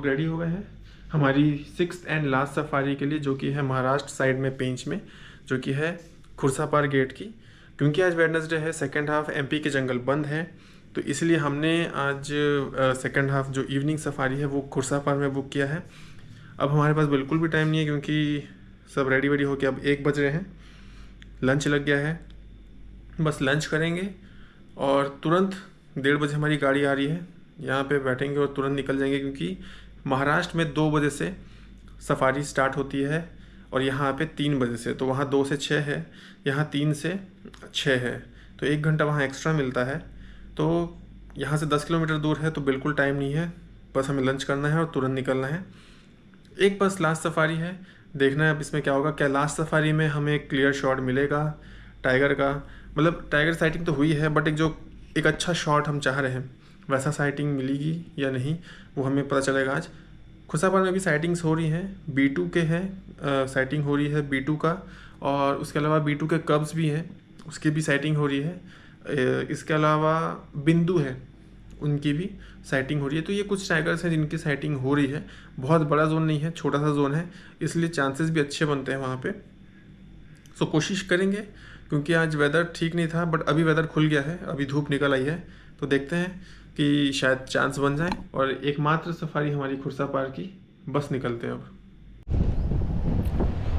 लोग रेडी हो गए हैं हमारी 6th एंड लास्ट सफारी के लिए, जो कि है महाराष्ट्र साइड में पेंच में, जो कि है खुर्सापार गेट की। क्योंकि आज वेडनेसडे है, सेकेंड हाफ एमपी के जंगल बंद हैं, तो इसलिए हमने आज सेकेंड हाफ जो इवनिंग सफारी है वो खुर्सापार में बुक किया है। अब हमारे पास बिल्कुल भी टाइम नहीं है क्योंकि सब रेडी वेडी होके अब 1 बज रहे हैं, लंच लग गया है। बस लंच करेंगे और तुरंत 1:30 बजे हमारी गाड़ी आ रही है, यहाँ पे बैठेंगे और तुरंत निकल जाएंगे, क्योंकि महाराष्ट्र में 2 बजे से सफारी स्टार्ट होती है और यहाँ पे 3 बजे से। तो वहाँ 2 से 6 है, यहाँ 3 से 6 है, तो 1 घंटा वहाँ एक्स्ट्रा मिलता है। तो यहाँ से 10 किलोमीटर दूर है, तो बिल्कुल टाइम नहीं है, बस हमें लंच करना है और तुरंत निकलना है। एक बस लास्ट सफारी है, देखना है अब इसमें क्या होगा। क्या लास्ट सफारी में हमें क्लियर शॉट मिलेगा टाइगर का? मतलब टाइगर साइटिंग तो हुई है, बट एक अच्छा शॉट हम चाह रहे हैं, वैसा साइटिंग मिलेगी या नहीं वो हमें पता चलेगा आज। खुर्सापार में भी साइटिंग्स हो रही हैं, B2 के हैं, साइटिंग हो रही है B2 का, और उसके अलावा B2 के कब्स भी हैं, उसकी भी साइटिंग हो रही है। इसके अलावा बिंदु है, उनकी भी साइटिंग हो रही है। तो ये कुछ टाइगर्स हैं जिनकी साइटिंग हो रही है। बहुत बड़ा जोन नहीं है, छोटा सा जोन है, इसलिए चांसेस भी अच्छे बनते हैं वहाँ पे। सो कोशिश करेंगे, क्योंकि आज वेदर ठीक नहीं था, बट अभी वेदर खुल गया है, अभी धूप निकल आई है, तो देखते हैं कि शायद चांस बन जाए। और एकमात्र सफारी हमारी खुर्सापार की, बस निकलते हैं अब।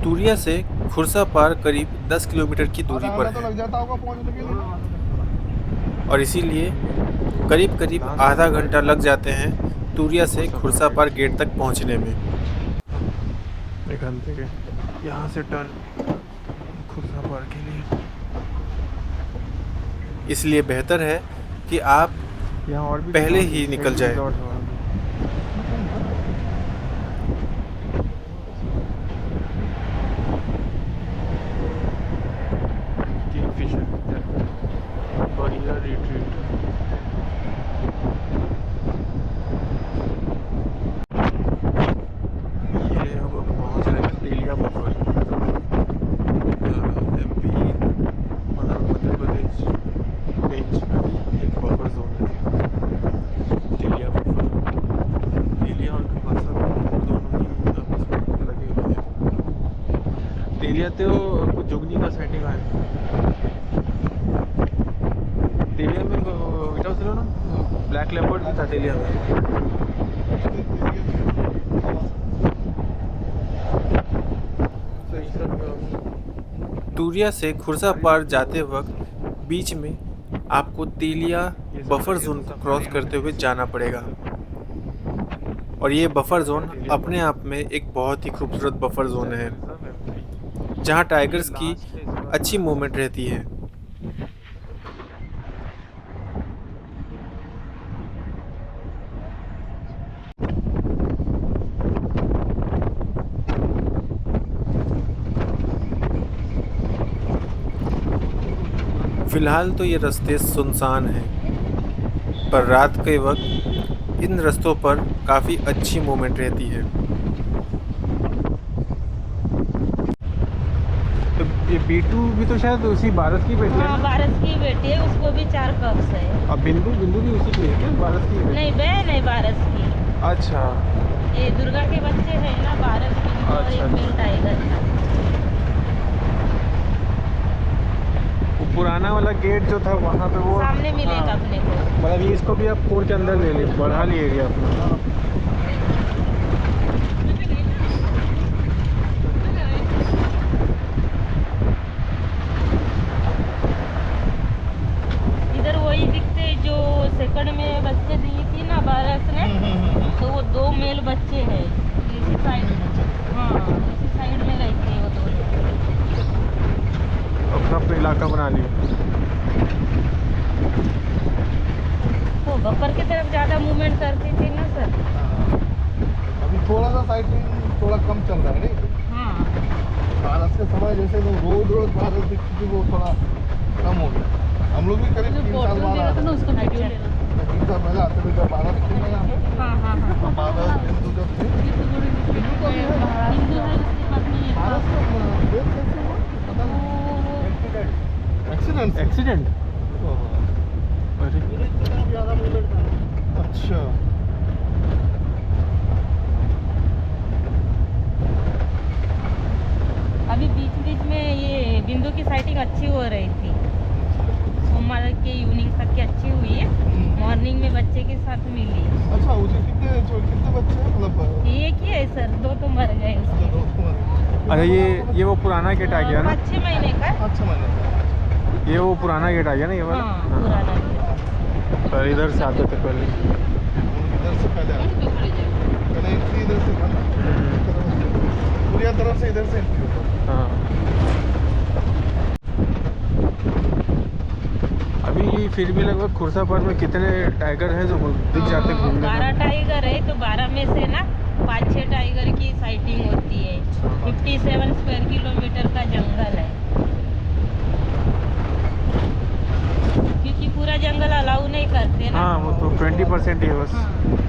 तुरिया से खुर्सापार करीब 10 किलोमीटर की दूरी पर है और इसीलिए करीब करीब आधा घंटा लग जाते हैं तुरिया से खुर्सापार गेट तक पहुंचने में। 1 घंटे के यहाँ से टर्न खुर्सापार के लिए, इसलिए बेहतर है कि आप यहाँ और भी पहले ही निकल जाए। तो जुगनी का सेटिंग है तेलिया में, ना ब्लैक लेपर्ड भी था तेलिया में। तुरिया से खुर्सापार जाते वक्त बीच में आपको तेलिया बफर जोन को क्रॉस करते हुए जाना पड़ेगा, और ये बफर जोन अपने आप में एक बहुत ही खूबसूरत बफर जोन है, जहाँ टाइगर्स की अच्छी मूवमेंट रहती है। फिलहाल तो ये रास्ते सुनसान हैं, पर रात के वक्त इन रास्तों पर काफ़ी अच्छी मूवमेंट रहती है। तो ये B2 भी तो शायद उसी बारस की बेटी है। हाँ, बारस की बेटी है, उसको भी 4 कब्स है। अब बिंदु भी उसी की है क्या, बारस की है? नहीं, वह नहीं बारस की। अच्छा, ये दुर्गा के बच्चे हैं ना, बारस की और अच्छा, एक मेल टाइगर था। पुराना वाला गेट जो था वहाँ पे वो सामने मिलेगा अपने को। मतलब ये इसको भी आप कोर के अंदर ले ली, बढ़ा लिए एरिया अपना। इधर वही दिखते जो सेकंड में बच्चे दी थी ना बारस ने, तो वो 2 मेल बच्चे हैं इसी साइड। हाँ, इसी साइड में गए थे वो 2। अपना इलाका बना लिया। तो बफर की तरफ ज़्यादा मूवमेंट करती थी ना सर। अभी थोड़ा सा साइटिंग थोड़ा कम चल रहा है नहीं? हाँ, बारस के समय जैसे लोग रोज बारस दिखती थी, वो थोड़ा कम हो गया। हम लोग भी करीब 3 साल बाद आते थे, 3 साल पहले आते थे जब बारस थी ना यहाँ पे। हाँ हाँ हाँ, बारस बिंदु जब थे, बिंदु तो भी है। बारस का डेथ कैसे हुआ पता नहीं। एक्सीडेंट। अरे ज़्यादा मूवमेंट था। अच्छा, बिंदु की साइटिंग अच्छी हो रही थी, सोमवार के इवनिंग तक की अच्छी हुई है। मॉर्निंग में बच्चे के साथ मिली। अच्छा, उसे कितने बच्चे हैं मतलब? एक ही है सर, 2 तो मर गए उसके। अच्छा, ये वो पुराना गेट आ गया ना? 5-6 महीने का। अच्छा मैंने ये वो पुराना गेट आ गया ना, ये वाला? हाँ, पुराना गेट। तो इधर से आते थे पहले। इधर से पहले एंट्री इधर से था ना, पूरी तरफ से इधर से एंट्री होता। हाँ, अभी फिर भी लगभग खुर्सापार में कितने टाइगर हैं जो दिख जाते घूमने? 12 टाइगर है, तो 12 में से ना 5-6 टाइगर की साइटिंग होती है। 57 स्क्वायर किलोमीटर का जंगल है, क्योंकि पूरा जंगल अलाउ नहीं करते ना। हाँ, वो तो 20% ही है बस। हाँ।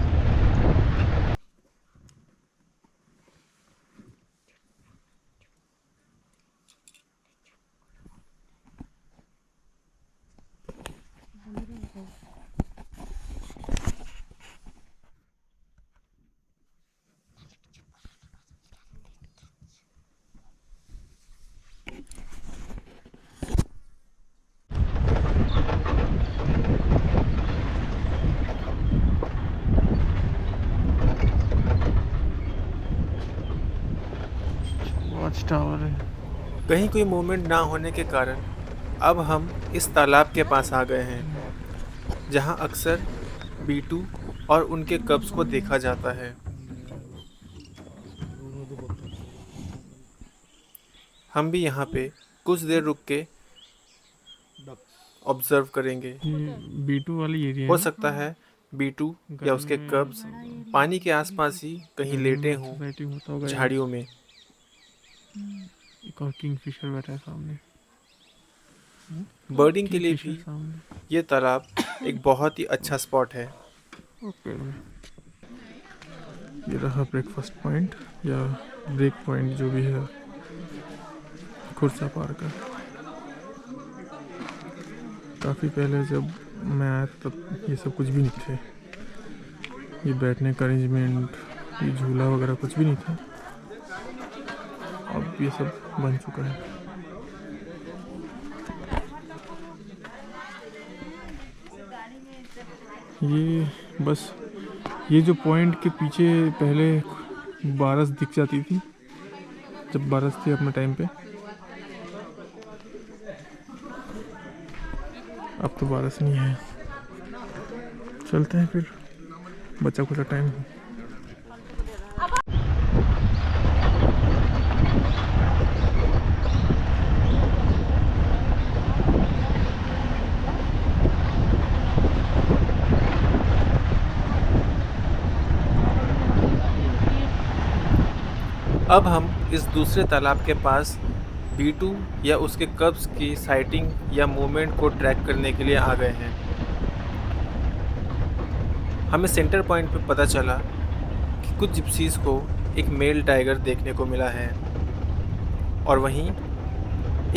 वॉच टावर है। कहीं कोई मूवमेंट ना होने के कारण अब हम इस तालाब के पास आ गए हैं, जहां अक्सर बीटू और उनके कब्स को देखा जाता है। हम भी यहाँ पे कुछ देर रुक के ऑब्जर्व करेंगे। ये बीटू वाली एरिया हो है। सकता है बीटू या उसके कब्स पानी के आसपास ही कहीं लेटे हों, एक्साइटिंग होता होगा यार। झाड़ियों में। एक और किंगफिशर बैठा है सामने। बर्डिंग के लिए किंगफिशर भी सामने ये तालाब एक बहुत ही अच्छा स्पॉट है। और पेड़ में। ये रहा ब्रेकफास्ट पॉइंट या ब्रेक पॉइंट जो भी है खुर्सापार का। काफ़ी पहले जब मैं आया तब ये सब कुछ भी नहीं थे। ये बैठने का अरेंजमेंट, ये झूला वगैरह कुछ भी नहीं था। अब ये सब बन चुका है। ये बस ये जो पॉइंट के पीछे पहले बारस दिख जाती थी जब बारस थी अपने टाइम पे। अब तो बारस नहीं है। चलते हैं फिर, बचा कुछ टाइम है। अब हम इस दूसरे तालाब के पास बीटू या उसके कब्स की साइटिंग या मूवमेंट को ट्रैक करने के लिए आ गए हैं। हमें सेंटर पॉइंट पे पता चला कि कुछ जिप्सीज को एक मेल टाइगर देखने को मिला है और वहीं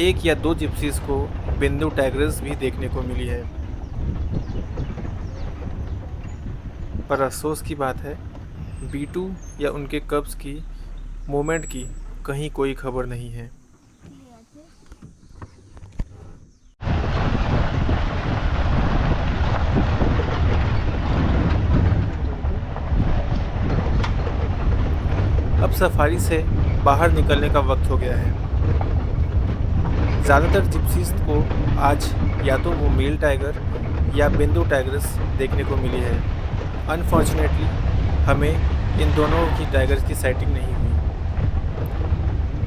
1 या 2 जिप्सीज को बिंदु टाइगर्स भी देखने को मिली है। पर अफसोस की बात है, बीटू या उनके कब्स की मूवमेंट की कहीं कोई खबर नहीं है। अब सफारी से बाहर निकलने का वक्त हो गया है। ज़्यादातर जिप्सीज को आज या तो वो मेल टाइगर या बिंदु टाइगर्स देखने को मिली है। अनफॉर्चुनेटली हमें इन दोनों की टाइगर्स की साइटिंग नहीं हुई।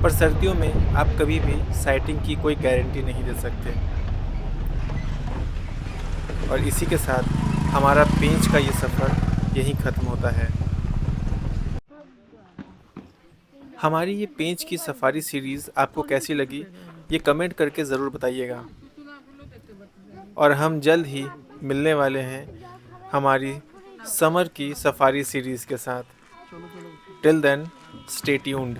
पर सर्दियों में आप कभी भी साइटिंग की कोई गारंटी नहीं दे सकते। और इसी के साथ हमारा पेंच का ये सफ़र यहीं ख़त्म होता है। हमारी ये पेंच की सफारी सीरीज़ आपको कैसी लगी, ये कमेंट करके ज़रूर बताइएगा। और हम जल्द ही मिलने वाले हैं हमारी समर की सफारी सीरीज़ के साथ। Till then, stay tuned.